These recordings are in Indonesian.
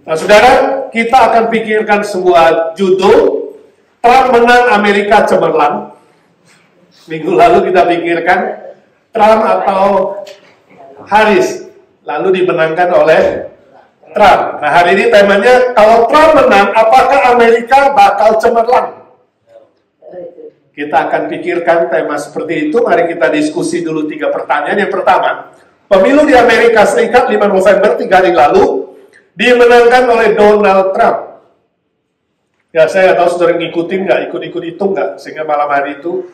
Nah, saudara, kita akan pikirkan sebuah judul, Trump menang Amerika cemerlang. Minggu lalu kita pikirkan Trump atau Harris, lalu dimenangkan oleh Trump. Nah, hari ini temanya, kalau Trump menang, apakah Amerika bakal cemerlang? Kita akan pikirkan tema seperti itu. Mari kita diskusi dulu 3 pertanyaan. Yang pertama, pemilu di Amerika Serikat 5 November 3 hari lalu dimenangkan oleh Donald Trump. Ya, saya nggak tahu saudara ngikutin nggak, ikut-ikut hitung nggak, sehingga malam hari itu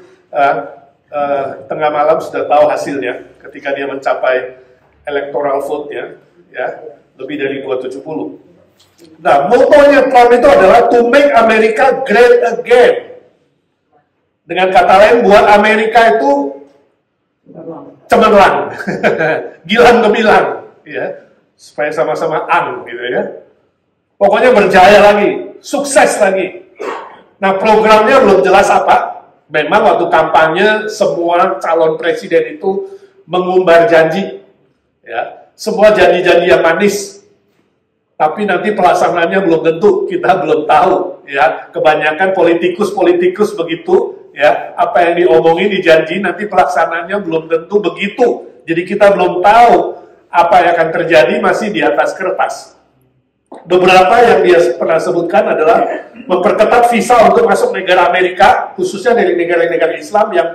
tengah malam sudah tahu hasilnya ketika dia mencapai electoral vote-nya, ya, lebih dari 270. Nah, motonya Trump itu adalah to make America great again. Dengan kata lain, buat Amerika itu cemerlang, gilang gemilang, ya, supaya sama-sama ang, gitu ya. Pokoknya berjaya lagi, sukses lagi. Nah, programnya belum jelas apa. Memang waktu kampanye semua calon presiden itu mengumbar janji, ya, semua janji-janji yang manis. Tapi nanti pelaksanaannya belum tentu, kita belum tahu, ya. Kebanyakan politikus begitu. Ya, apa yang diomongin di janji nanti pelaksanaannya belum tentu begitu. Jadi kita belum tahu apa yang akan terjadi, masih di atas kertas. Beberapa yang dia pernah sebutkan adalah memperketat visa untuk masuk negara Amerika, khususnya dari negara-negara Islam yang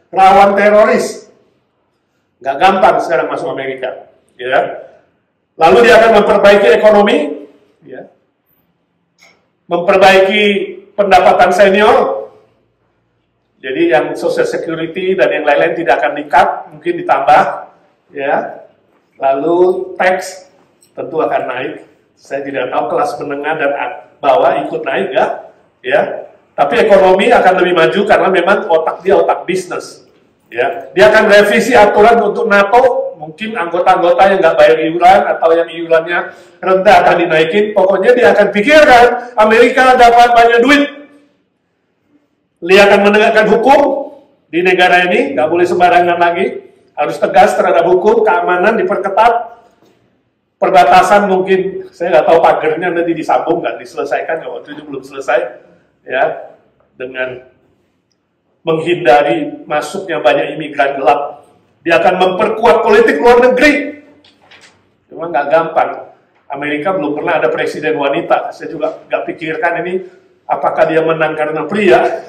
rawan teroris. Nggak gampang sekarang masuk Amerika. Ya. Lalu dia akan memperbaiki ekonomi, ya. Memperbaiki pendapatan senior. Jadi yang social security dan yang lain-lain tidak akan di-cut, mungkin ditambah, ya. Lalu tax tentu akan naik. Saya tidak tahu kelas menengah dan bawah ikut naik nggak, ya. Tapi ekonomi akan lebih maju karena memang otak dia otak bisnis, ya. Dia akan revisi aturan untuk NATO, mungkin anggota-anggota yang nggak bayar iuran atau yang iurannya rendah akan dinaikin. Pokoknya dia akan pikirkan Amerika dapat banyak duit. Dia akan menegakkan hukum di negara ini, nggak boleh sembarangan lagi, harus tegas terhadap hukum, keamanan diperketat, perbatasan mungkin, saya nggak tahu pagernya nanti disambung, nggak diselesaikan, ya waktu itu belum selesai, ya, dengan menghindari masuknya banyak imigran gelap. Dia akan memperkuat politik luar negeri, cuma nggak gampang. Amerika belum pernah ada presiden wanita, saya juga nggak pikirkan ini, apakah dia menang karena pria?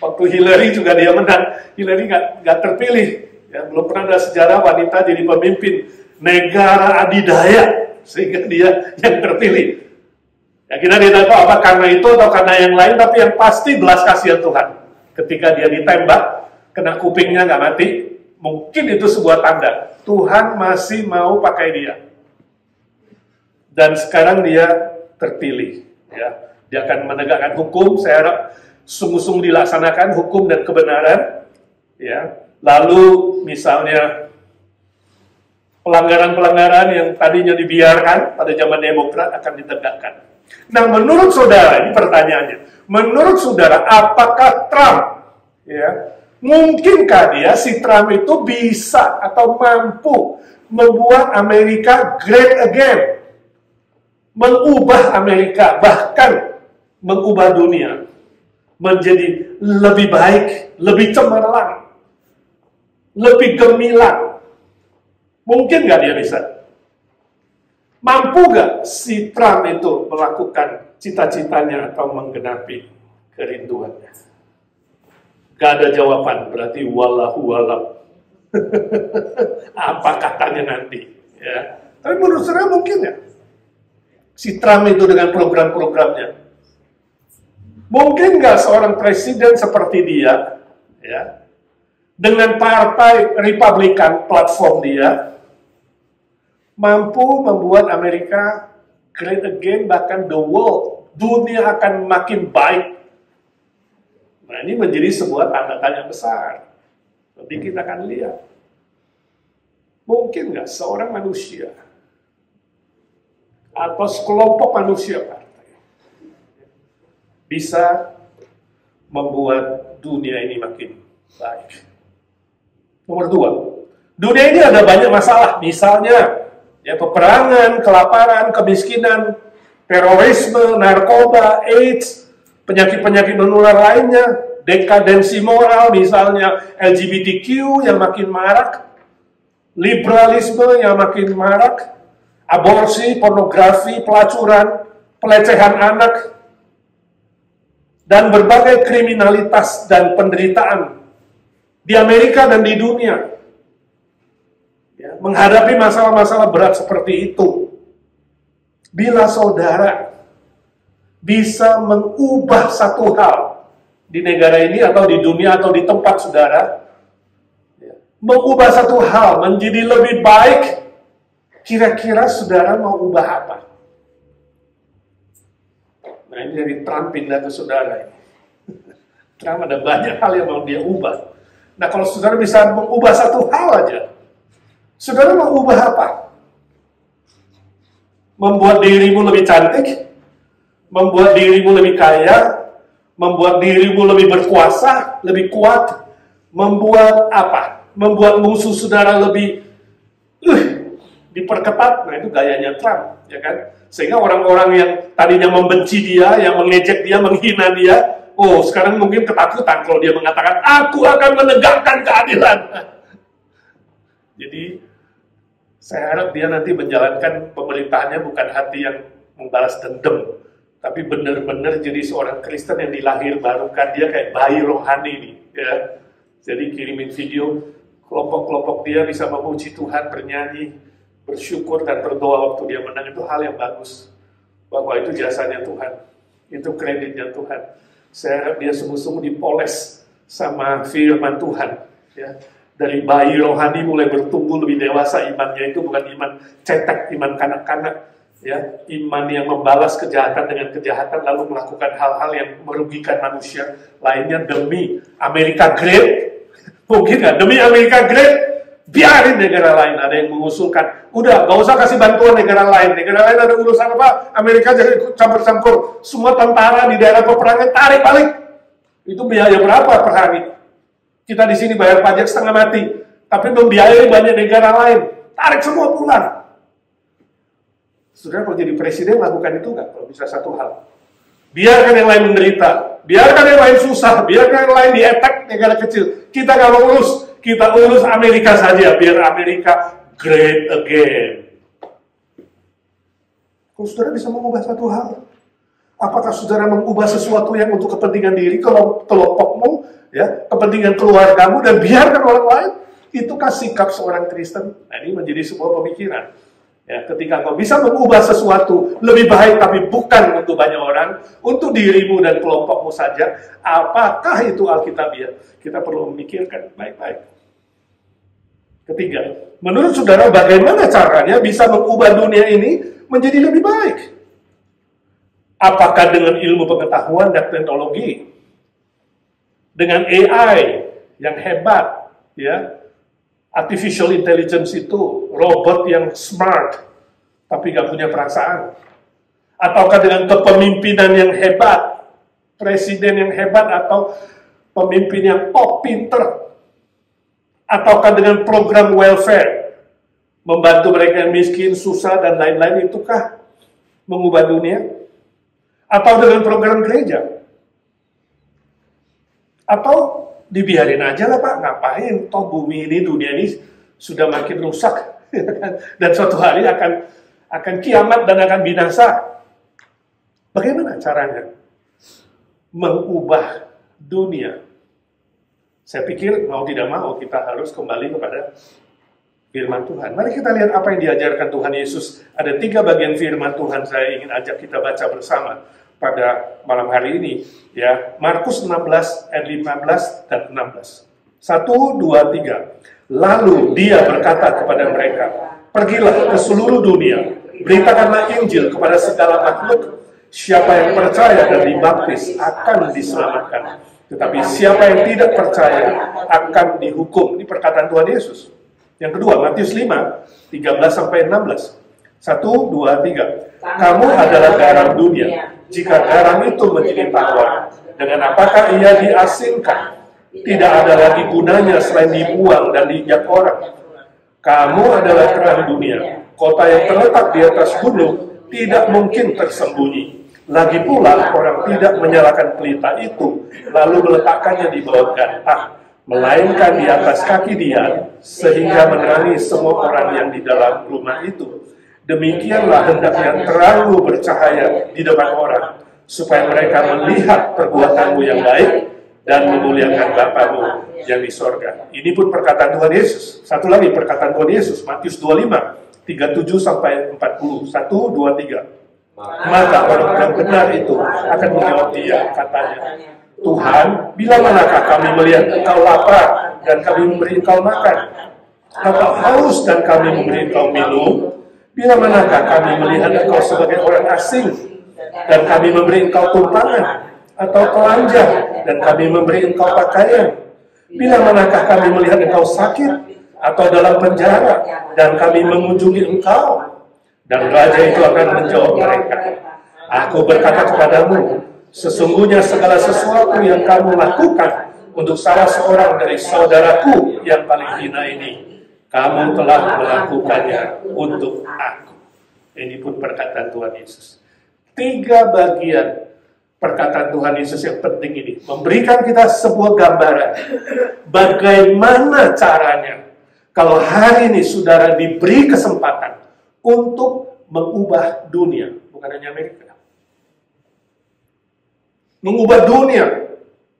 Waktu Hillary juga dia menang, Hillary nggak terpilih, ya, belum pernah ada sejarah wanita jadi pemimpin negara adidaya, sehingga dia yang terpilih. Ya, kita tidak tahu apa karena itu atau karena yang lain, tapi yang pasti belas kasihan Tuhan. Ketika dia ditembak, kena kupingnya nggak mati, mungkin itu sebuah tanda Tuhan masih mau pakai dia. Dan sekarang dia terpilih, ya. Dia akan menegakkan hukum, saya harap sungguh-sungguh dilaksanakan hukum dan kebenaran, ya. Lalu misalnya pelanggaran-pelanggaran yang tadinya dibiarkan pada zaman Demokrat akan ditegakkan. Nah, menurut saudara, ini pertanyaannya, menurut saudara, apakah Trump, ya, mungkinkah dia, si Trump itu bisa atau mampu membuat Amerika great again, mengubah Amerika, bahkan mengubah dunia menjadi lebih baik, lebih cemerlang, lebih gemilang? Mungkin nggak dia bisa? Mampu nggak si Trump itu melakukan cita-citanya atau menggenapi kerinduannya? Gak ada jawaban, berarti wallahu alam. Apa katanya nanti? Ya. Tapi menurut saya mungkin ya, si Trump itu dengan program-programnya. Mungkin nggak seorang presiden seperti dia, ya, dengan partai Republikan platform dia, mampu membuat Amerika great again, bahkan the world, dunia akan makin baik. Nah, ini menjadi sebuah tanda tanya besar. Nanti kita akan lihat. Mungkin nggak seorang manusia atau sekelompok manusia bisa membuat dunia ini makin baik. Nomor 2, dunia ini ada banyak masalah, misalnya ya peperangan, kelaparan, kemiskinan, terorisme, narkoba, AIDS, penyakit-penyakit menular lainnya, dekadensi moral, misalnya LGBTQ yang makin marak, liberalisme yang makin marak, aborsi, pornografi, pelacuran, pelecehan anak, dan berbagai kriminalitas dan penderitaan di Amerika dan di dunia. Ya, menghadapi masalah-masalah berat seperti itu, bila saudara bisa mengubah satu hal di negara ini atau di dunia atau di tempat saudara, ya, mengubah satu hal menjadi lebih baik, kira-kira saudara mau ubah apa? Nah, ini dari Trump pindah ke saudara ini. Trump ada banyak hal yang mau dia ubah. Nah, kalau saudara bisa mengubah satu hal aja, saudara mau ubah apa? Membuat dirimu lebih cantik, membuat dirimu lebih kaya, membuat dirimu lebih berkuasa, lebih kuat, membuat apa? Membuat musuh saudara lebih diperketat. Nah, itu gayanya Trump, ya kan? Sehingga orang-orang yang tadinya membenci dia, yang mengejek dia, menghina dia, oh sekarang mungkin ketakutan kalau dia mengatakan, aku akan menegakkan keadilan. Jadi, saya harap dia nanti menjalankan pemerintahannya bukan hati yang membalas dendam, tapi benar-benar jadi seorang Kristen yang dilahir barukan. Dia kayak bayi rohani nih, ya. Jadi kirimin video, kelompok-kelompok dia bisa memuji Tuhan, bernyanyi, bersyukur dan berdoa waktu dia menang. Itu hal yang bagus, bahwa itu jasanya Tuhan, itu kreditnya Tuhan. Saya harap dia sungguh-sungguh dipoles sama firman Tuhan, ya. Dari bayi rohani mulai bertumbuh lebih dewasa imannya, itu bukan iman cetek, iman kanak-kanak, ya, iman yang membalas kejahatan dengan kejahatan lalu melakukan hal-hal yang merugikan manusia lainnya demi Amerika Great. Mungkin nggak? Demi Amerika Great, biarin negara lain. Ada yang mengusulkan, udah gak usah kasih bantuan negara lain ada urusan apa, Amerika jadi campur-campur, semua tentara di daerah peperangan tarik balik. Itu biaya berapa per hari? Kita di sini bayar pajak setengah mati, tapi membiayai banyak negara lain, tarik semua pulang. Saudara kalau jadi presiden lakukan itu nggak? Kalau bisa satu hal, biarkan yang lain menderita, biarkan yang lain susah, biarkan yang lain di-attack negara kecil. Kita nggak mau urus, kita urus Amerika saja, biar Amerika great again. Kalau saudara bisa mengubah satu hal, apakah saudara mengubah sesuatu yang untuk kepentingan diri, kelompokmu, ya, kepentingan keluargamu, dan biarkan orang lain? Itukah sikap seorang Kristen? Nah, ini menjadi sebuah pemikiran. Ya, ketika kau bisa mengubah sesuatu lebih baik, tapi bukan untuk banyak orang, untuk dirimu dan kelompokmu saja, apakah itu Alkitabiah? Kita perlu memikirkan baik-baik. Ketiga, menurut saudara bagaimana caranya bisa mengubah dunia ini menjadi lebih baik? Apakah dengan ilmu pengetahuan dan teknologi? Dengan AI yang hebat, ya, artificial intelligence itu, robot yang smart, tapi gak punya perasaan? Ataukah dengan kepemimpinan yang hebat, presiden yang hebat, atau pemimpin yang pinter? Ataukah dengan program welfare, membantu mereka yang miskin, susah, dan lain-lain, itukah mengubah dunia? Atau dengan program gereja? Atau dibiarin aja lah Pak, ngapain? Toh bumi ini, dunia ini sudah makin rusak, dan suatu hari akan kiamat dan akan binasa. Bagaimana caranya mengubah dunia? Saya pikir mau tidak mau kita harus kembali kepada firman Tuhan. Mari kita lihat apa yang diajarkan Tuhan Yesus. Ada 3 bagian firman Tuhan saya ingin ajak kita baca bersama pada malam hari ini, ya. Markus 16 ayat 15 dan 16. 1, 2, 3. Lalu dia berkata kepada mereka, pergilah ke seluruh dunia, beritakanlah Injil kepada segala makhluk. Siapa yang percaya dan dibaptis akan diselamatkan, tetapi siapa yang tidak percaya akan dihukum. Ini perkataan Tuhan Yesus. Yang kedua, Matius 5 13 sampai 16. 1, 2, 3. Kamu adalah garam dunia. Jika garam itu menjadi tawar, dengan apakah ia diasinkan? Tidak ada lagi gunanya selain dibuang dan diinjak orang. Kamu adalah terang dunia. Kota yang terletak di atas gunung tidak mungkin tersembunyi. Lagi pula orang tidak menyalakan pelita itu, lalu meletakkannya di bawah gantah, melainkan di atas kaki dia, sehingga menerangi semua orang yang di dalam rumah itu. Demikianlah hendaknya terangmu bercahaya di depan orang, supaya mereka melihat perbuatanmu yang baik dan memuliakan Bapamu yang di sorga. Ini pun perkataan Tuhan Yesus. Satu lagi perkataan Tuhan Yesus, Matius 25, 37 sampai 40. 1, 2, 3. Maka orang yang benar itu akan menjawab dia, katanya, Tuhan, bila manakah kami melihat engkau lapar dan kami memberi engkau makan, atau haus dan kami memberi engkau minum? Bila manakah kami melihat engkau sebagai orang asing dan kami memberi engkau tumpangan, atau telanjang dan kami memberi engkau pakaian? Bila manakah kami melihat engkau sakit atau dalam penjara dan kami mengunjungi engkau? Dan raja itu akan menjawab mereka, Aku berkata kepadamu, sesungguhnya segala sesuatu yang kamu lakukan untuk salah seorang dari saudaraku yang paling hina ini, kamu telah melakukannya untuk aku. Ini pun perkataan Tuhan Yesus. 3 bagian perkataan Tuhan Yesus yang penting ini memberikan kita sebuah gambaran bagaimana caranya kalau hari ini saudara diberi kesempatan untuk mengubah dunia, bukan hanya Amerika. Mengubah dunia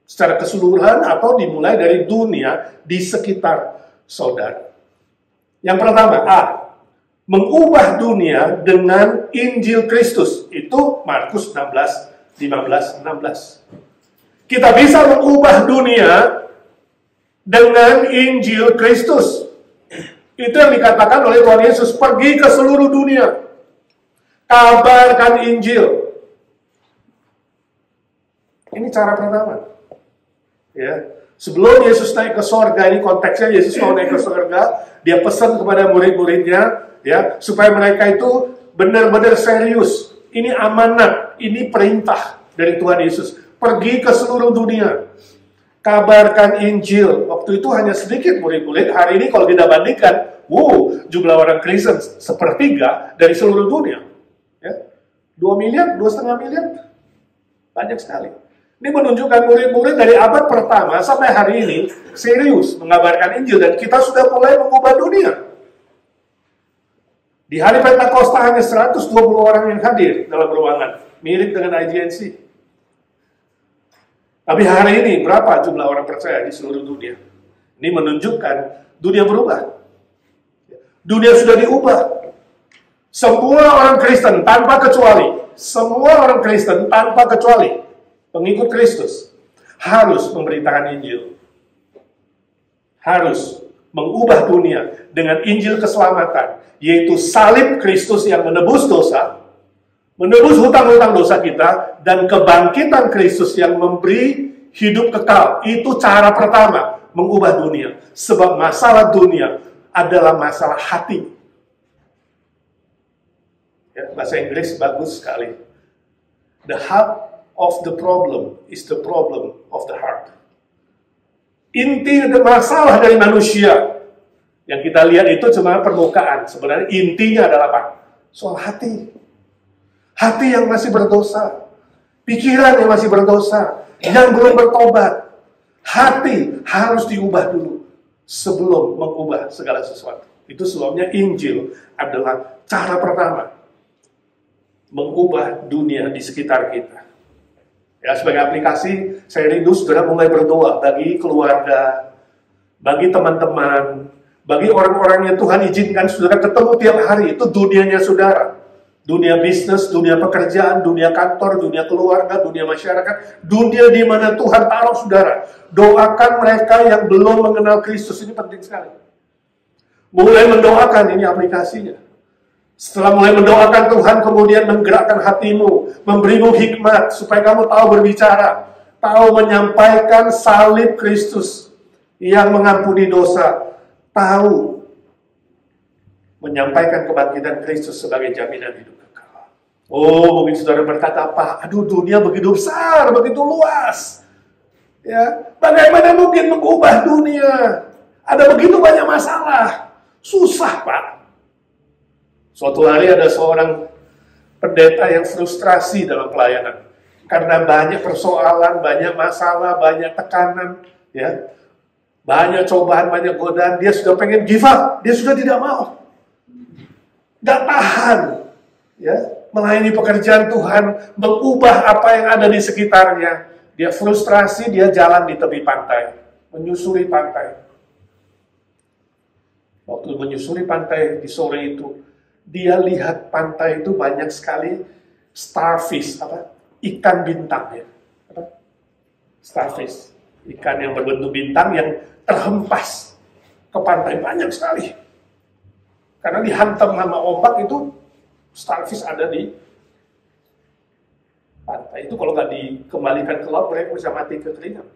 secara keseluruhan atau dimulai dari dunia di sekitar saudara. Yang pertama, mengubah dunia dengan Injil Kristus. Itu Markus 16, 15, 16. Kita bisa mengubah dunia dengan Injil Kristus. Itu yang dikatakan oleh Tuhan Yesus, pergi ke seluruh dunia, kabarkan Injil. Ini cara pertama. Ya, sebelum Yesus naik ke sorga, ini konteksnya Yesus mau naik ke sorga, dia pesan kepada murid-muridnya, ya, supaya mereka itu benar-benar serius. Ini amanat, ini perintah dari Tuhan Yesus. Pergi ke seluruh dunia. Kabarkan Injil. Waktu itu hanya sedikit murid-murid. Hari ini kalau kita bandingkan, jumlah orang Kristen 1/3 dari seluruh dunia. Ya, 2 miliar, 2,5 miliar. Banyak sekali. Ini menunjukkan murid-murid dari abad pertama sampai hari ini serius mengabarkan Injil. Dan kita sudah mulai mengubah dunia. Di hari Pentakosta hanya 120 orang yang hadir dalam ruangan. Mirip dengan IGNC. Tapi hari ini berapa jumlah orang percaya di seluruh dunia? Ini menunjukkan dunia berubah. Dunia sudah diubah. Semua orang Kristen tanpa kecuali, pengikut Kristus harus memberitakan Injil. Harus mengubah dunia dengan Injil keselamatan, yaitu salib Kristus yang menebus dosa, menebus hutang-hutang dosa kita, dan kebangkitan Kristus yang memberi hidup kekal. Itu cara pertama mengubah dunia. Sebab masalah dunia adalah masalah hati. Ya, bahasa Inggris bagus sekali. The heart of the problem is the problem of the heart. Inti masalah dari manusia yang kita lihat itu cuma permukaan. Sebenarnya intinya adalah apa? Soal hati. Hati yang masih berdosa, pikiran yang masih berdosa, yang belum bertobat. Hati harus diubah dulu sebelum mengubah segala sesuatu. Itu sebabnya Injil adalah cara pertama mengubah dunia di sekitar kita. Ya, sebagai aplikasi, saya rindu saudara mulai berdoa bagi keluarga, bagi teman-teman, bagi orang-orang yang Tuhan izinkan saudara ketemu tiap hari. Itu dunianya saudara. Dunia bisnis, dunia pekerjaan, dunia kantor, dunia keluarga, dunia masyarakat, dunia di mana Tuhan taruh saudara. Doakan mereka yang belum mengenal Kristus, ini penting sekali. Mulai mendoakan, ini aplikasinya. Setelah mulai mendoakan, Tuhan kemudian menggerakkan hatimu, memberimu hikmat, supaya kamu tahu berbicara, tahu menyampaikan salib Kristus yang mengampuni dosa, tahu menyampaikan kebangkitan Kristus sebagai jaminan hidup kekal. Mungkin saudara berkata, Pak, dunia begitu besar, begitu luas. Ya, bagaimana mungkin mengubah dunia? Ada begitu banyak masalah. Susah, Pak. Suatu hari ada seorang pendeta yang frustrasi dalam pelayanan. Karena banyak persoalan, banyak masalah, banyak tekanan, ya, banyak cobaan, banyak godaan. Dia sudah pengen give up, dia sudah tidak mau, nggak tahan, ya, melayani pekerjaan Tuhan, mengubah apa yang ada di sekitarnya. Dia frustrasi, dia jalan di tepi pantai, menyusuri pantai. Waktu menyusuri pantai di sore itu, dia lihat pantai itu banyak sekali starfish, ikan bintang, ya. Starfish, ikan yang berbentuk bintang yang terhempas ke pantai, banyak sekali. Karena dihantam sama ombak itu, starfish ada di pantai. Itu kalau nggak dikembalikan ke laut, mereka bisa mati kekeringan.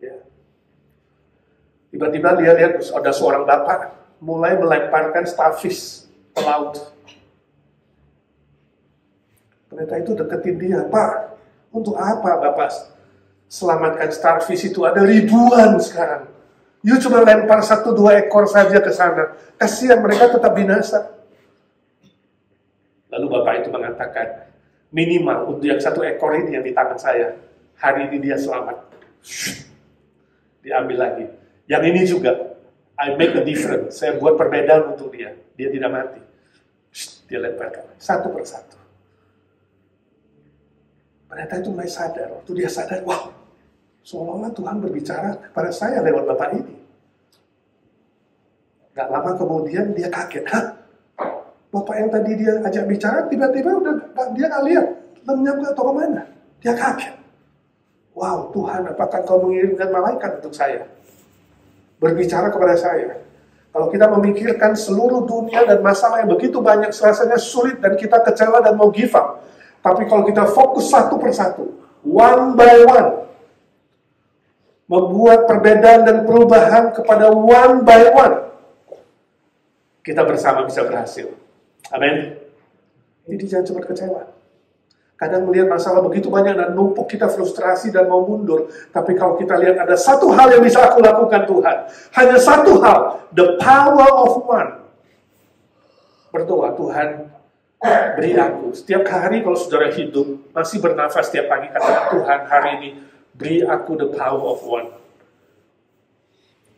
Ya. Tiba-tiba dia lihat ada seorang bapak mulai melemparkan starfish ke laut. Pendeta itu deketin dia, Pak, untuk apa Bapak selamatkan starfish itu? Ada ribuan sekarang. You cuma lempar 1-2 ekor saja ke sana. Kasihan, mereka tetap binasa. Lalu Bapak itu mengatakan, minimal untuk yang 1 ekor ini yang di tangan saya, hari ini dia selamat. Diambil lagi. Yang ini juga, I make a difference. Saya buat perbedaan untuk dia. Dia tidak mati. Dia lemparkan satu persatu. Pendeta itu mulai sadar. Waktu dia sadar, wow, seolah-olah Tuhan berbicara kepada saya lewat Bapak ini. Gak lama kemudian dia kaget. Hah? Bapak yang tadi dia ajak bicara, tiba-tiba dia nggak lihat. Lenyap atau kemana? Dia kaget. Wow, Tuhan, apakah Kau mengirimkan malaikat untuk saya? Berbicara kepada saya. Kalau kita memikirkan seluruh dunia dan masalah yang begitu banyak, rasanya sulit dan kita kecewa dan mau give up. Tapi kalau kita fokus satu persatu, one by one, membuat perbedaan dan perubahan kepada one by one, kita bersama bisa berhasil. Amin. Jadi jangan cepat kecewa. Kadang melihat masalah begitu banyak dan numpuk, kita frustrasi dan mau mundur. Tapi kalau kita lihat ada satu hal yang bisa aku lakukan Tuhan. Hanya satu hal. The power of one. Berdoa, Tuhan, beri aku. Setiap hari kalau saudara hidup, masih bernafas setiap pagi, kata Tuhan, hari ini, beri aku the power of one.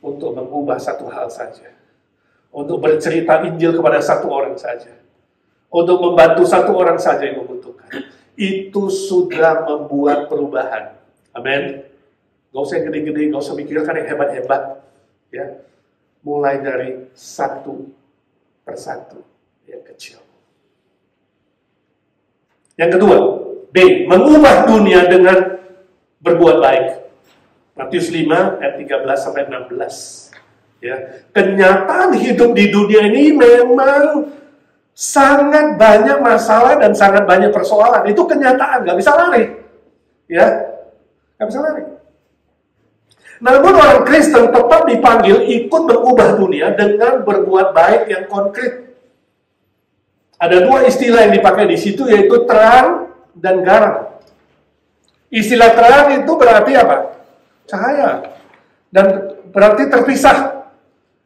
Untuk mengubah satu hal saja. Untuk bercerita Injil kepada satu orang saja. Untuk membantu satu orang saja yang membutuhkan. Itu sudah membuat perubahan. Amin. Gak usah yang gede-gede, gak usah mikirkan yang hebat-hebat. Ya. Mulai dari satu persatu yang kecil. Yang kedua, B. Mengubah dunia dengan berbuat baik. Matius 5 ayat 13-16. Ya. Kenyataan hidup di dunia ini memang sangat banyak masalah dan sangat banyak persoalan. Itu kenyataan, gak bisa lari. Ya, gak bisa lari. Namun orang Kristen tetap dipanggil ikut mengubah dunia dengan berbuat baik yang konkret. Ada 2 istilah yang dipakai di situ, yaitu terang dan garam. Istilah terang itu berarti apa? Cahaya. Dan berarti terpisah.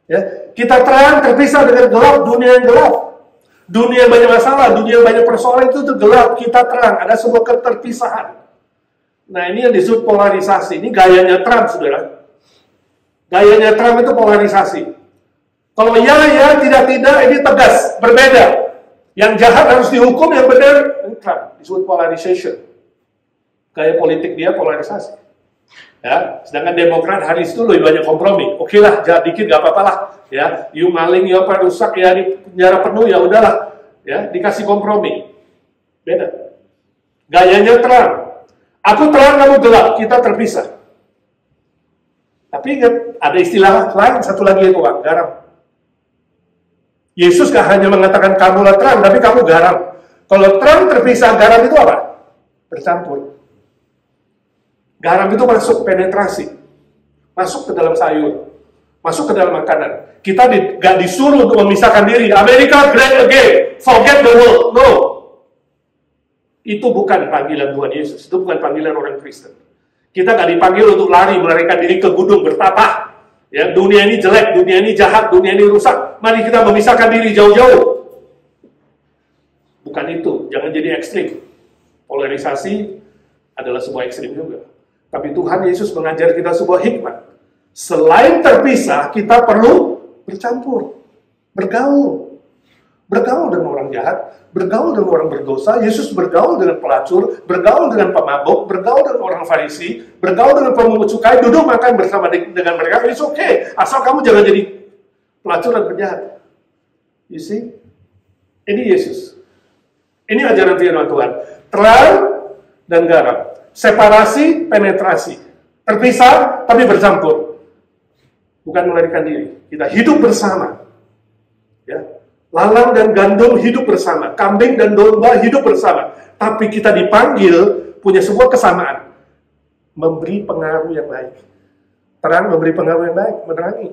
Ya, kita terang terpisah dengan gelap, dunia yang gelap. Dunia yang banyak masalah, dunia yang banyak persoalan itu gelap, kita terang. Ada sebuah keterpisahan. Nah, ini yang disebut polarisasi. Ini gayanya Trump, saudara. Gayanya Trump itu polarisasi. Kalau ya, tidak, ini tegas, berbeda. Yang jahat harus dihukum, yang benar, Trump. Disebut polarization. Gaya politik dia polarisasi. Ya, sedangkan Demokrat hari itu lebih banyak kompromi. Oke lah, jahat dikit gak apa-apa lah. Ya, you maling, you apa rusak, ya di penjara penuh, ya udahlah. Ya, dikasih kompromi. Beda. Gayanya terang. Aku terang, kamu gelap, kita terpisah. Tapi ingat, ada istilah lain, satu lagi itu, garam. Yesus gak hanya mengatakan kamulah terang, tapi kamu garam. Kalau terang terpisah, garam itu apa? Bercampur. Garam itu masuk penetrasi, masuk ke dalam sayur, masuk ke dalam makanan. Kita gak disuruh untuk memisahkan diri. America great again, forget the world. No, itu bukan panggilan Tuhan Yesus. Itu bukan panggilan orang Kristen. Kita gak dipanggil untuk lari, melarikan diri ke gunung bertapah. Ya, dunia ini jelek, dunia ini jahat, dunia ini rusak. Mari kita memisahkan diri jauh-jauh. Bukan itu, jangan jadi ekstrim. Polarisasi adalah sebuah ekstrim juga. Tapi Tuhan Yesus mengajar kita sebuah hikmat. Selain terpisah, kita perlu bercampur, bergaul. Bergaul dengan orang jahat, bergaul dengan orang berdosa. Yesus bergaul dengan pelacur, bergaul dengan pemabuk, bergaul dengan orang Farisi, bergaul dengan pemungut cukai, duduk makan bersama dengan mereka. It's okay, asal kamu jangan jadi pelacur dan penjahat. You see? Ini Yesus. Ini ajaran firman Tuhan. Terang dan garam. Separasi, penetrasi. Terpisah, tapi bercampur. Bukan melarikan diri. Kita hidup bersama. Ya. Lalang dan gandum hidup bersama. Kambing dan domba hidup bersama. Tapi kita dipanggil punya sebuah kesamaan. Memberi pengaruh yang baik. Terang memberi pengaruh yang baik. Menerangi.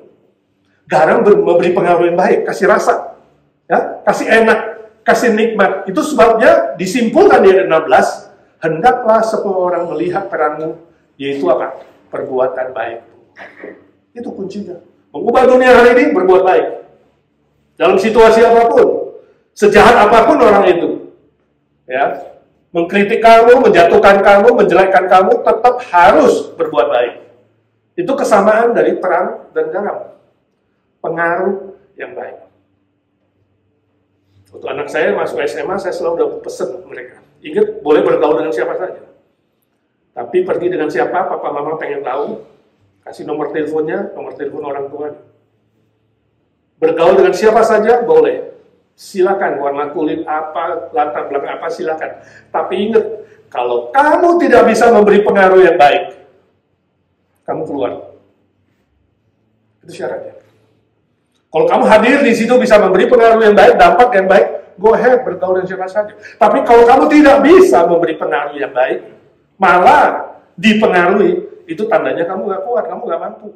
Garam memberi pengaruh yang baik. Kasih rasa. Ya. Kasih enak. Kasih nikmat. Itu sebabnya disimpulkan di ayat 16. Hendaklah semua orang melihat terangmu. Yaitu apa? Perbuatan baik. Itu kuncinya. Mengubah dunia hari ini, berbuat baik. Dalam situasi apapun. Sejahat apapun orang itu. Ya, mengkritik kamu, menjatuhkan kamu, menjelekkan kamu, tetap harus berbuat baik. Itu kesamaan dari terang dan garam. Pengaruh yang baik. Waktu anak saya masuk SMA, saya selalu udah pesen mereka. Ingat, boleh bergaul dengan siapa saja. Tapi pergi dengan siapa, papa mama pengen tahu. Kasih nomor teleponnya, nomor telepon orang tua. Bergaul dengan siapa saja, boleh. Silakan, warna kulit apa, latar belakang apa, silakan. Tapi ingat, kalau kamu tidak bisa memberi pengaruh yang baik, kamu keluar. Itu syaratnya. Kalau kamu hadir di situ bisa memberi pengaruh yang baik, dampak yang baik, go ahead, bergaul dengan siapa saja. Tapi kalau kamu tidak bisa memberi pengaruh yang baik, malah dipengaruhi, itu tandanya kamu gak kuat, kamu gak mampu.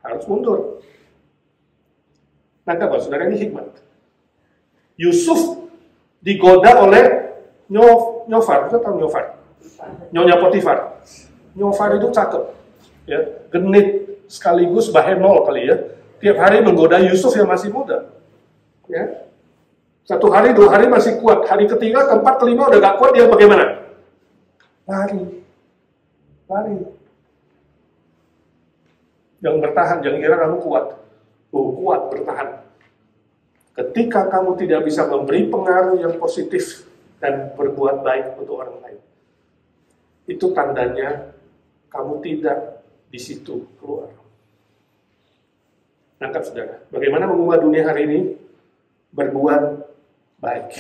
Harus mundur. Nangkap, saudara, ini hikmat. Yusuf digoda oleh Nyofar, kita tahu Nyofar? Nyonya Potifar. Nyofar itu cakep, ya, genit, sekaligus bahenol kali ya. Tiap hari menggoda Yusuf yang masih muda. Ya. Satu hari, dua hari masih kuat. Hari ketiga, keempat, kelima udah gak kuat, dia bagaimana? Lari. Jangan bertahan, jangan kira kamu kuat. Kuat bertahan. Ketika kamu tidak bisa memberi pengaruh yang positif dan berbuat baik untuk orang lain, itu tandanya kamu tidak di situ keluar. Nangkap, saudara. Bagaimana mengubah dunia hari ini? Berbuat baik.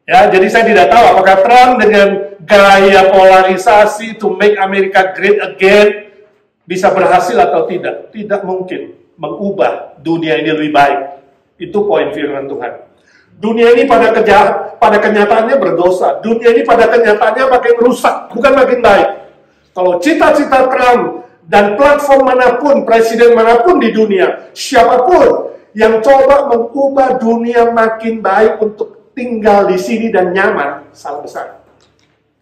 Ya, jadi saya tidak tahu apakah Trump dengan gaya polarisasi to make America great again bisa berhasil atau tidak. Tidak mungkin mengubah dunia ini lebih baik. Itu poin firman Tuhan. Dunia ini pada kenyataannya berdosa. Dunia ini pada kenyataannya makin rusak, bukan makin baik. Kalau cita-cita Trump dan platform manapun, presiden manapun di dunia, siapapun yang coba mengubah dunia makin baik untuk tinggal di sini dan nyaman, salah besar.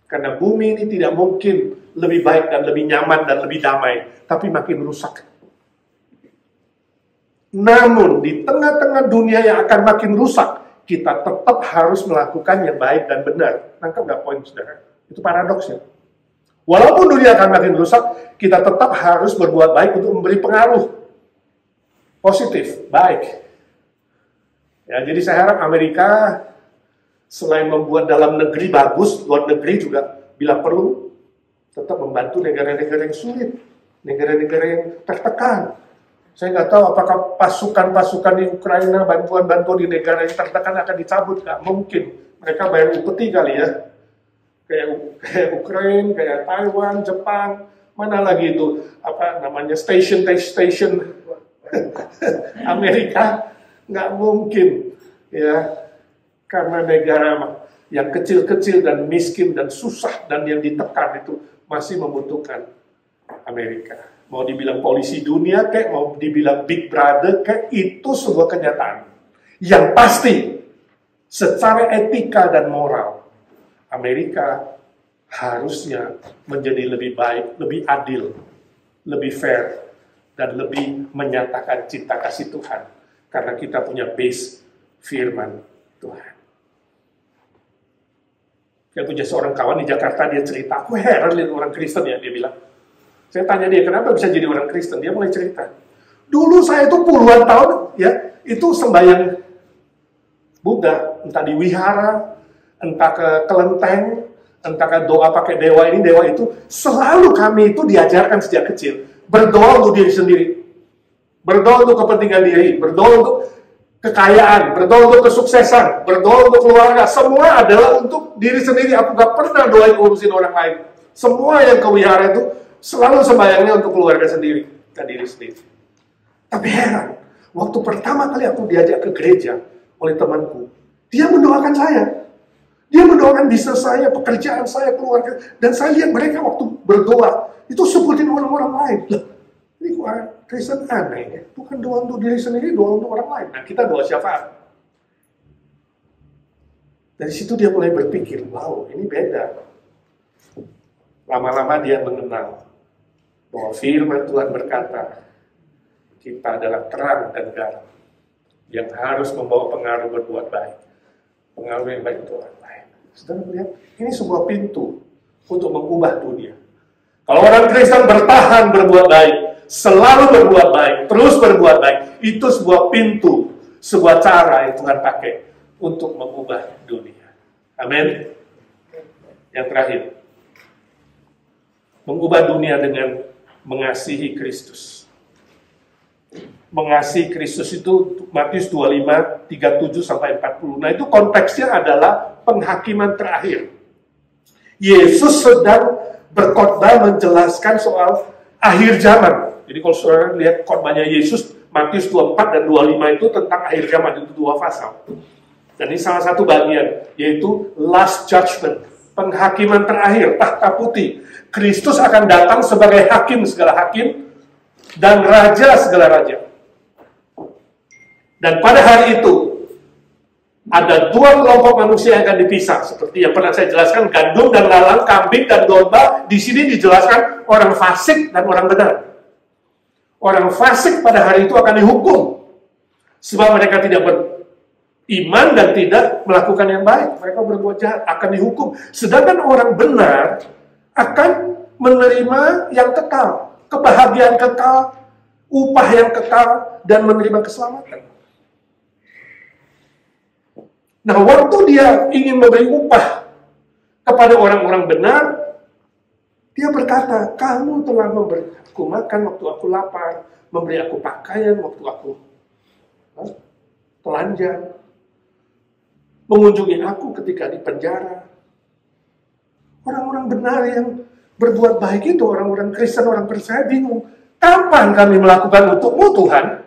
Karena bumi ini tidak mungkin lebih baik dan lebih nyaman dan lebih damai, tapi makin rusak. Namun, di tengah-tengah dunia yang akan makin rusak, kita tetap harus melakukan yang baik dan benar. Nangkap nggak poin, saudara? Itu paradoksnya. Walaupun dunia akan makin rusak, kita tetap harus berbuat baik untuk memberi pengaruh positif, baik. Ya, jadi saya harap Amerika selain membuat dalam negeri bagus, luar negeri juga bila perlu tetap membantu negara-negara yang sulit, negara-negara yang tertekan. Saya nggak tahu apakah pasukan-pasukan di Ukraina, bantuan-bantuan di negara yang tertekan akan dicabut, nggak mungkin. Mereka bayar upeti kali ya. Kayak Ukraina, kayak Taiwan, Jepang, mana lagi itu apa namanya station Amerika, nggak mungkin ya, karena negara yang kecil-kecil dan miskin dan susah dan yang ditekan itu masih membutuhkan Amerika. Mau dibilang polisi dunia kayak mau dibilang big brother kayak, itu sebuah kenyataan yang pasti secara etika dan moral Amerika harusnya menjadi lebih baik, lebih adil, lebih fair, dan lebih menyatakan cinta kasih Tuhan. Karena kita punya base firman Tuhan. Saya punya seorang kawan di Jakarta, dia cerita, aku heran lihat orang Kristen ya, dia bilang. Saya tanya dia, kenapa bisa jadi orang Kristen? Dia mulai cerita. Dulu saya itu puluhan tahun, ya, itu sembahyang Buddha, entah di wihara, entah ke kelenteng, entah ke doa pakai dewa ini, dewa itu. Selalu kami itu diajarkan sejak kecil, berdoa untuk diri sendiri. Berdoa untuk kepentingan diri, berdoa untuk kekayaan, berdoa untuk kesuksesan, berdoa untuk keluarga, semua adalah untuk diri sendiri. Aku gak pernah doain urusin orang lain. Semua yang ke wihara itu selalu sembahyangnya untuk keluarga sendiri dan diri sendiri. Tapi heran, waktu pertama kali aku diajak ke gereja oleh temanku, dia mendoakan saya. Dia mendoakan bisnis saya, pekerjaan saya, keluarga, dan saya lihat mereka waktu berdoa itu sebutin orang-orang lain. Loh, ini kok Kristen aneh ya? Bukan doa untuk diri sendiri, doa untuk orang lain. Nah, kita doa syafaat. Dari situ dia mulai berpikir, wow, ini beda. Lama-lama dia mengenal bahwa firman Tuhan berkata, kita adalah terang dan garam yang harus membawa pengaruh berbuat baik. Pengaruh yang baik untuk orang lain. Saudara melihat, ini sebuah pintu untuk mengubah dunia. Kalau orang Kristen bertahan berbuat baik, selalu berbuat baik, terus berbuat baik, itu sebuah pintu, sebuah cara yang Tuhan pakai untuk mengubah dunia. Amin. Yang terakhir, mengubah dunia dengan mengasihi Kristus. Mengasihi Kristus itu Matius 25, 37-40. Nah, itu konteksnya adalah penghakiman terakhir. Yesus sedang berkhotbah menjelaskan soal akhir zaman. Jadi kalau saudara lihat khotbahnya Yesus, Matius 24 dan 25 itu tentang akhir zaman, itu 2 pasal. Dan ini salah satu bagian, yaitu Last Judgment, penghakiman terakhir, tahta putih. Kristus akan datang sebagai hakim segala hakim, dan raja segala raja. Dan pada hari itu, ada 2 kelompok manusia yang akan dipisah. Seperti yang pernah saya jelaskan, gandum dan lalang, kambing dan domba. Di sini dijelaskan orang fasik dan orang benar. Orang fasik pada hari itu akan dihukum. Sebab mereka tidak beriman dan tidak melakukan yang baik. Mereka berbuat jahat, akan dihukum. Sedangkan orang benar akan menerima yang kekal. Kebahagiaan kekal, upah yang kekal, dan menerima keselamatan. Nah, waktu dia ingin memberi upah kepada orang-orang benar, dia berkata, kamu telah memberi aku makan waktu aku lapar, memberi aku pakaian waktu aku telanjang, mengunjungi aku ketika di penjara. Orang-orang benar yang berbuat baik itu, orang-orang Kristen, orang percaya bingung. Kapan kami melakukan untukmu, Tuhan?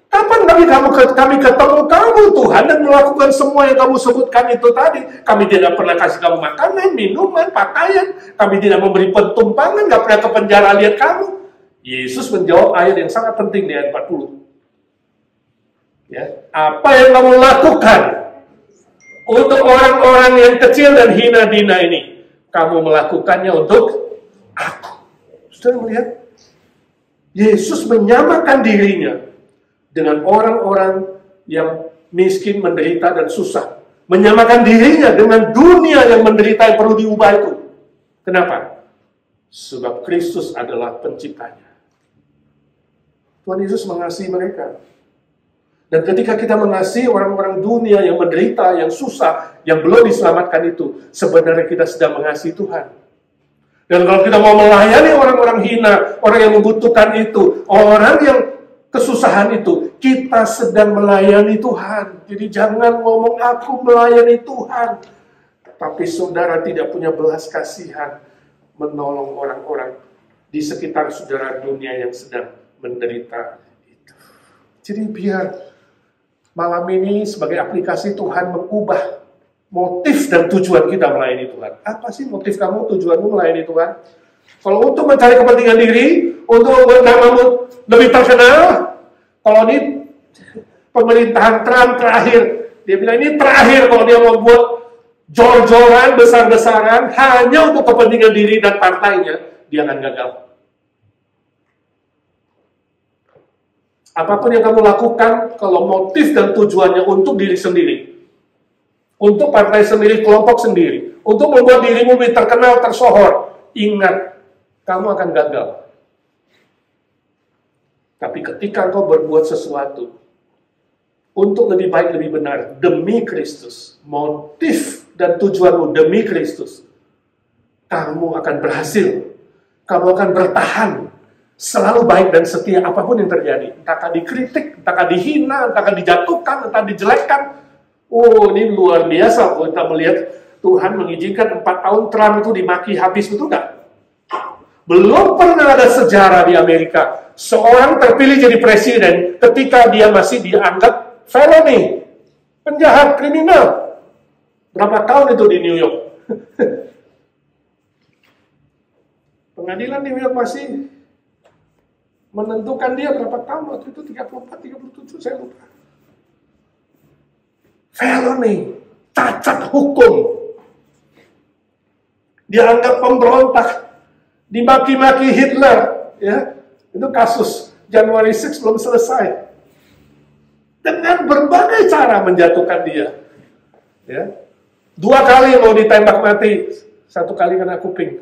Kapan kami ketemu kamu, Tuhan, dan melakukan semua yang kamu sebutkan itu tadi? Kami tidak pernah kasih kamu makanan, minuman, pakaian. Kami tidak memberi pentumpangan, nggak pernah ke penjara lihat kamu. Yesus menjawab ayat yang sangat penting di ayat 40. Ya, apa yang kamu lakukan untuk orang-orang yang kecil dan hina-dina ini, kamu melakukannya untuk aku. Sudah melihat? Yesus menyamakan dirinya dengan orang-orang yang miskin, menderita, dan susah. Menyamakan dirinya dengan dunia yang menderita yang perlu diubah itu. Kenapa? Sebab Kristus adalah penciptanya. Tuhan Yesus mengasihi mereka. Dan ketika kita mengasihi orang-orang dunia yang menderita, yang susah, yang belum diselamatkan itu, sebenarnya kita sedang mengasihi Tuhan. Dan kalau kita mau melayani orang-orang hina, orang yang membutuhkan itu, orang yang kesusahan itu, kita sedang melayani Tuhan. Jadi jangan ngomong aku melayani Tuhan, tapi saudara tidak punya belas kasihan menolong orang-orang di sekitar saudara dunia yang sedang menderita itu. Jadi biar malam ini sebagai aplikasi Tuhan mengubah motif dan tujuan kita melayani Tuhan. Apa sih motif kamu, tujuanmu melayani Tuhan? Kalau untuk mencari kepentingan diri, untuk namamu lebih terkenal, kalau ini pemerintahan Trump terakhir, dia bilang ini terakhir kalau dia mau buat jor-joran, besar-besaran, hanya untuk kepentingan diri dan partainya, dia akan gagal. Apapun yang kamu lakukan, kalau motif dan tujuannya untuk diri sendiri, untuk partai sendiri, kelompok sendiri, untuk membuat dirimu lebih terkenal, tersohor. Ingat, kamu akan gagal. Tapi ketika engkau berbuat sesuatu untuk lebih baik, lebih benar, demi Kristus, motif dan tujuanmu demi Kristus, kamu akan berhasil. Kamu akan bertahan. Selalu baik dan setia apapun yang terjadi. Entahkah dikritik, entahkah dihina, entahkah dijatuhkan, entah dijelekkan. Oh, ini luar biasa kalau kita melihat Tuhan mengizinkan 4 tahun Trump itu dimaki habis, betul nggak? Belum pernah ada sejarah di Amerika seorang terpilih jadi presiden ketika dia masih dianggap felony, penjahat, kriminal. Berapa tahun itu di New York? Pengadilan New York masih menentukan dia berapa tahun waktu itu, 34, 37, saya lupa. Felony, cacat hukum. Dianggap pemberontak, dimaki-maki Hitler, ya. Itu kasus Januari 6 belum selesai. Dengan berbagai cara menjatuhkan dia. Ya. 2 kali mau ditembak mati, 1 kali kena kuping.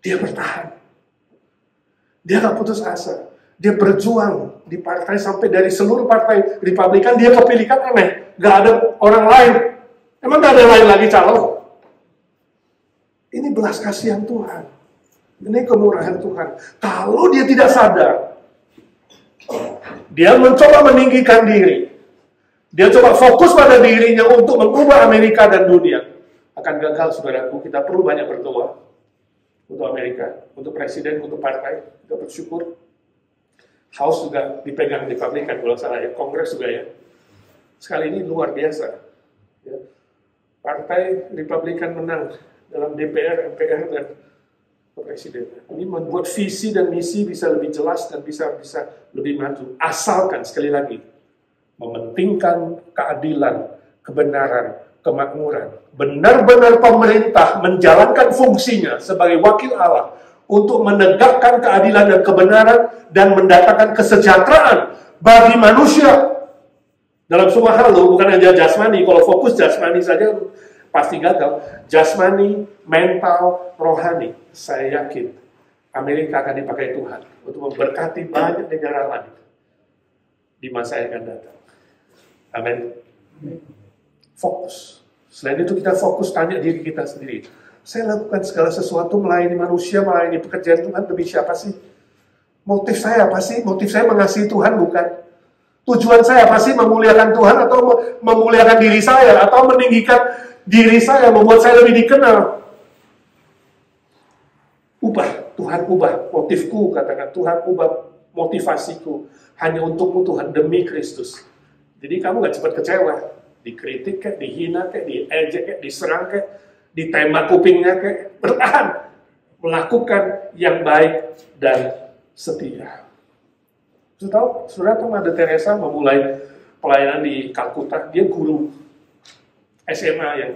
Dia bertahan. Dia gak putus asa. Dia berjuang di partai sampai dari seluruh partai Republikan dia kepilihkan aneh. Gak ada orang lain. Emang gak ada lain lagi calon? Ini belas kasihan Tuhan. Ini kemurahan Tuhan. Kalau dia tidak sadar, dia mencoba meninggikan diri. Dia coba fokus pada dirinya untuk mengubah Amerika dan dunia. Akan gagal, saudaraku. Kita perlu banyak berdoa. Untuk Amerika, untuk presiden, untuk partai, kita bersyukur. House juga dipegang Republikan, kalau salah ya, Kongres juga ya. Sekali ini luar biasa. Ya. Partai Republikan menang dalam DPR, MPR, dan presiden. Ini membuat visi dan misi bisa lebih jelas dan bisa lebih maju. Asalkan, sekali lagi, mementingkan keadilan, kebenaran, kemakmuran. Benar-benar pemerintah menjalankan fungsinya sebagai wakil Allah untuk menegakkan keadilan dan kebenaran dan mendatangkan kesejahteraan bagi manusia dalam semua hal loh, bukan hanya jasmani. Kalau fokus jasmani saja pasti gagal. Jasmani, mental, rohani. Saya yakin Amerika akan dipakai Tuhan untuk memberkati banyak negara lain di masa yang akan datang. Amin. Fokus. Selain itu kita fokus tanya diri kita sendiri. Saya lakukan segala sesuatu melayani manusia, melayani pekerjaan Tuhan demi siapa sih? Motif saya apa sih? Motif saya mengasihi Tuhan bukan? Tujuan saya apa sih? Memuliakan Tuhan atau memuliakan diri saya? Atau meninggikan diri saya, membuat saya lebih dikenal? Ubah, Tuhan ubah motifku, katakan Tuhan ubah motivasiku. Hanya untukmu Tuhan, demi Kristus. Jadi kamu gak cepat kecewa. Dikritik kayak, dihina kayak, diejek kayak, diserang kayak, ditembak kupingnya kayak, bertahan. Melakukan yang baik dan setia. Saudara tahu Mother Teresa memulai pelayanan di Kalkuta, dia guru SMA yang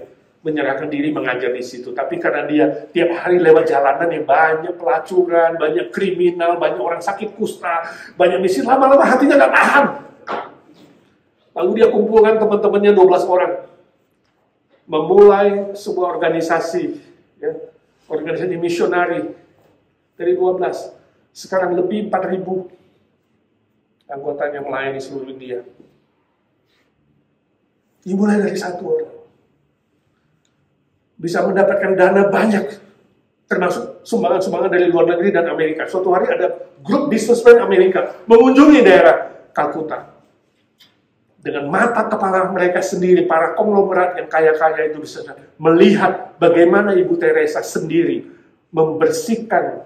menyerahkan diri mengajar di situ. Tapi karena dia tiap hari lewat jalanan yang banyak pelacuran, banyak kriminal, banyak orang sakit kusta, banyak misi, lama-lama hatinya gak tahan. Lalu dia kumpulkan teman-temannya 12 orang. Memulai sebuah organisasi. Ya, organisasi misionari. Dari 12. Sekarang lebih 4.000 anggotanya melayani seluruh India. Dimulai dari 1 orang. Bisa mendapatkan dana banyak. Termasuk sumbangan-sumbangan dari luar negeri dan Amerika. Suatu hari ada grup businessman Amerika mengunjungi daerah Kalkuta. Dengan mata kepala mereka sendiri, para konglomerat yang kaya-kaya itu bisa melihat bagaimana Ibu Teresa sendiri membersihkan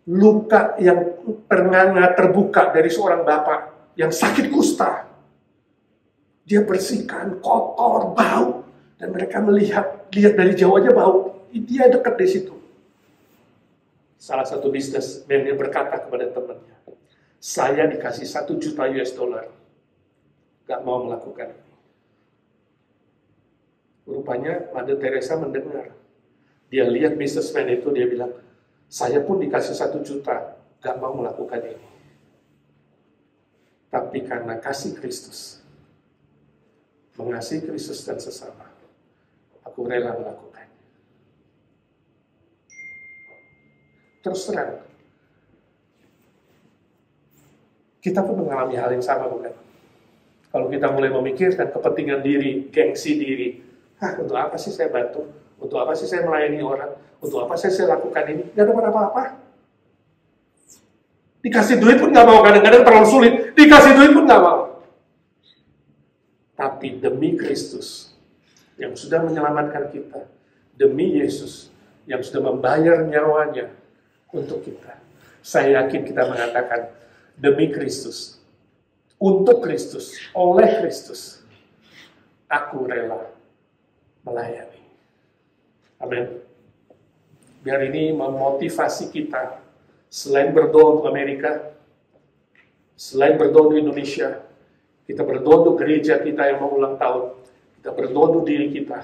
luka yang ternganga terbuka dari seorang bapak yang sakit kusta. Dia bersihkan, kotor, bau. Dan mereka lihat dari jauh aja bau. Dia dekat di situ. Salah satu bisnismen yang berkata kepada temannya, saya dikasih $1 juta gak mau melakukan ini. Rupanya Mother Teresa mendengar. Dia lihat businessman itu, dia bilang, saya pun dikasih $1 juta, gak mau melakukan ini. Tapi karena kasih Kristus, mengasihi Kristus dan sesama, aku rela melakukannya. Terus terang, kita pun mengalami hal yang sama, bukan? Kalau kita mulai memikirkan kepentingan diri, gengsi diri, untuk apa sih saya bantu? Untuk apa sih saya melayani orang? Untuk apa sih saya lakukan ini? Gak dapat apa-apa. Dikasih duit pun gak mau, kadang-kadang terlalu sulit. Dikasih duit pun gak mau. Tapi demi Kristus, yang sudah menyelamatkan kita, demi Yesus, yang sudah membayar nyawanya untuk kita, saya yakin kita mengatakan, demi Kristus, untuk Kristus, oleh Kristus, aku rela melayani. Amin. Biar ini memotivasi kita, selain berdoa untuk Amerika, selain berdoa untuk Indonesia, kita berdoa untuk gereja kita yang mau ulang tahun, kita berdoa untuk diri kita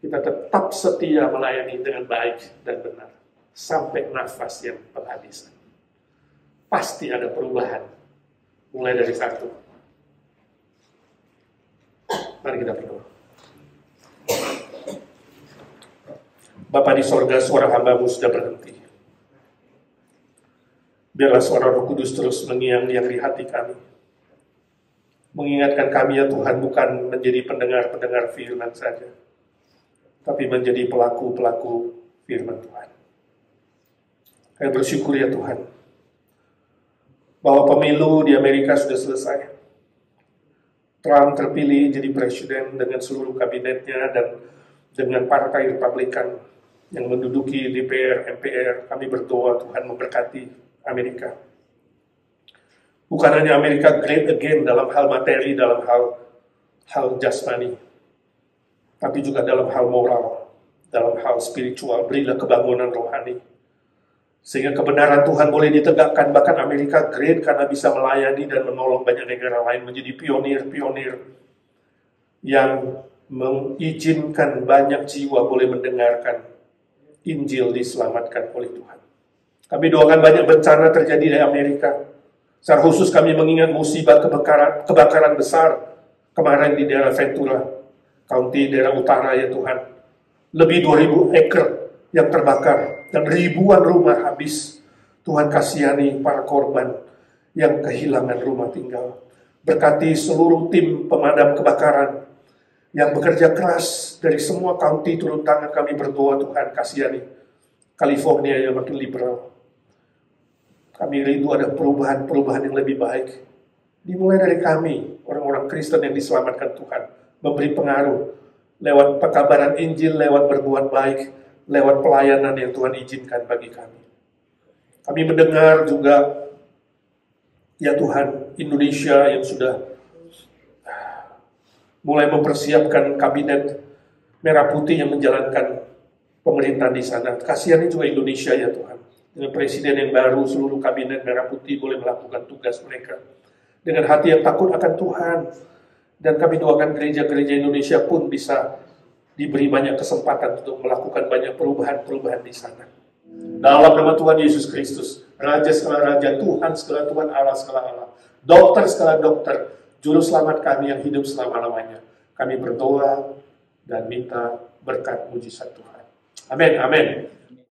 tetap setia melayani dengan baik dan benar, sampai nafas yang penghabisan. Pasti ada perubahan, mulai dari satu. Mari kita berdoa. Bapa di sorga, suara hamba-Mu sudah berhenti. Biarlah suara Roh Kudus terus mengiang-iang di hati kami. Mengingatkan kami ya Tuhan, bukan menjadi pendengar-pendengar firman saja, tapi menjadi pelaku-pelaku firman Tuhan. Kami bersyukur ya Tuhan, bahwa pemilu di Amerika sudah selesai. Trump terpilih jadi presiden dengan seluruh kabinetnya dan dengan partai Republikan yang menduduki DPR, MPR. Kami berdoa Tuhan memberkati Amerika. Bukan hanya Amerika great again dalam hal materi, dalam hal jasmani, tapi juga dalam hal moral, dalam hal spiritual. Berilah kebangunan rohani, sehingga kebenaran Tuhan boleh ditegakkan. Bahkan Amerika great karena bisa melayani dan menolong banyak negara lain, menjadi pionir-pionir yang mengizinkan banyak jiwa boleh mendengarkan Injil, diselamatkan oleh Tuhan. Kami doakan banyak bencana terjadi di Amerika. Secara khusus kami mengingat musibah kebakaran besar kemarin di daerah Ventura County, daerah utara ya Tuhan. Lebih 2.000 acre yang terbakar dan ribuan rumah habis. Tuhan kasihani para korban yang kehilangan rumah tinggal. Berkati seluruh tim pemadam kebakaran yang bekerja keras dari semua county, turun tangan. Kami berdoa Tuhan kasihani California yang makin liberal. Kami rindu ada perubahan yang lebih baik. Dimulai dari kami, orang-orang Kristen yang diselamatkan Tuhan. Memberi pengaruh lewat pekabaran Injil, lewat berbuat baik, lewat pelayanan yang Tuhan izinkan bagi kami. Kami mendengar juga, ya Tuhan, Indonesia yang sudah mulai mempersiapkan kabinet merah putih yang menjalankan pemerintahan di sana. Kasihani juga Indonesia ya Tuhan. Dengan presiden yang baru, seluruh kabinet merah putih boleh melakukan tugas mereka dengan hati yang takut akan Tuhan. Dan kami doakan gereja-gereja Indonesia pun bisa diberi banyak kesempatan untuk melakukan banyak perubahan-perubahan di sana. Dalam nama Tuhan Yesus Kristus, Raja segala Raja, Tuhan segala Tuhan, Allah segala Allah, Dokter segala Dokter, Juru Selamat kami yang hidup selama-lamanya. Kami berdoa dan minta berkat mujizat Tuhan. Amin, amin.